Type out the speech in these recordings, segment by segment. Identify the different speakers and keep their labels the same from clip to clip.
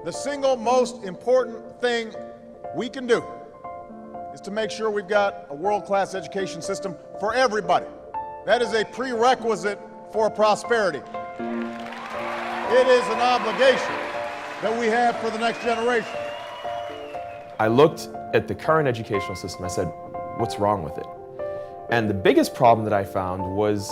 Speaker 1: The single most important thing we can do is to make sure we've got a world-class education system for everybody. That is a prerequisite for prosperity. It is an obligation that we have for the next generation.
Speaker 2: I looked at the current educational system. I said, what's wrong with it? And the biggest problem that I found was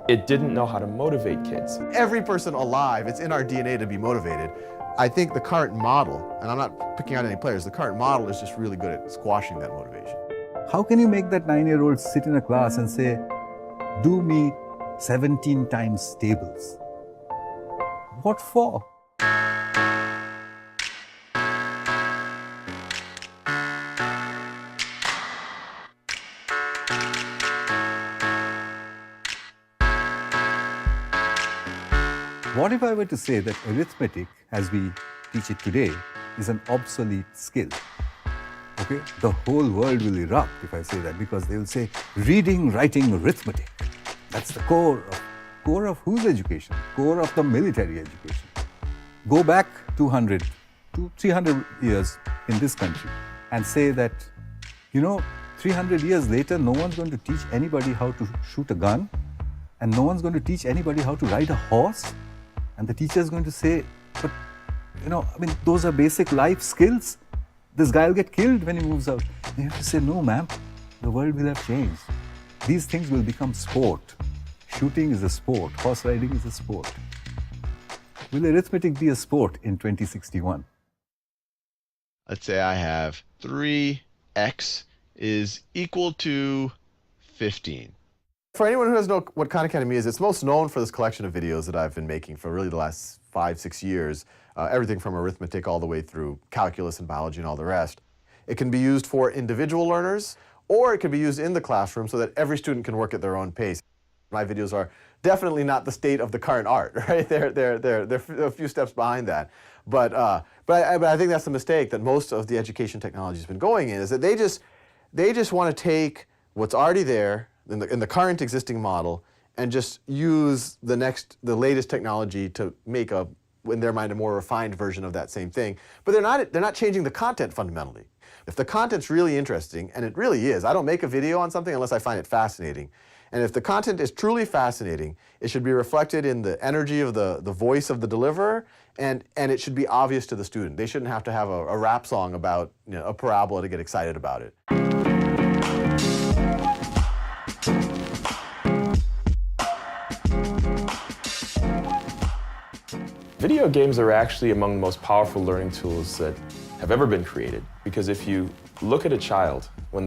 Speaker 2: it didn't know how to motivate kids.
Speaker 3: Every person alive, it's in our DNA to be motivated. I think the current model, and I'm not picking out any players, the current model is just really good at squashing that motivation.
Speaker 4: How can you make that 9-year-old sit in a class and say, do me 17 times tables? What for? What if I were to say that arithmetic, as we teach it today, is an obsolete skill? Okay? The whole world will erupt if I say that, because they will say, reading, writing, arithmetic. That's the core of whose education? Core of the military education. Go back 200 to 300 years in this country and say that, 300 years later, no one's going to teach anybody how to shoot a gun, and no one's going to teach anybody how to ride a horse. And the teacher is going to say, but, those are basic life skills. This guy will get killed when he moves out. And you have to say, no, ma'am, the world will have changed. These things will become sport. Shooting is a sport. Horse riding is a sport. Will arithmetic be a sport in 2061?
Speaker 5: Let's say I have 3x is equal to 15.
Speaker 3: For anyone who doesn't know what Khan Academy is, it's most known for this collection of videos that I've been making for really the last 5-6 years. Everything from arithmetic all the way through calculus and biology and all the rest. It can be used for individual learners, or it can be used in the classroom so that every student can work at their own pace. My videos are definitely not the state of the current art, right? They're a few steps behind that. But I think that's the mistake that most of the education technology has been going in, is that they just want to take what's already there in the current existing model and just use the latest technology to make in their mind, a more refined version of that same thing. But they're not changing the content fundamentally. If the content's really interesting, and it really is, I don't make a video on something unless I find it fascinating. And if the content is truly fascinating, it should be reflected in the energy of the voice of the deliverer, and it should be obvious to the student. They shouldn't have to have a rap song about a parabola to get excited about it.
Speaker 2: Video games are actually among the most powerful learning tools that have ever been created, because if you look at a child when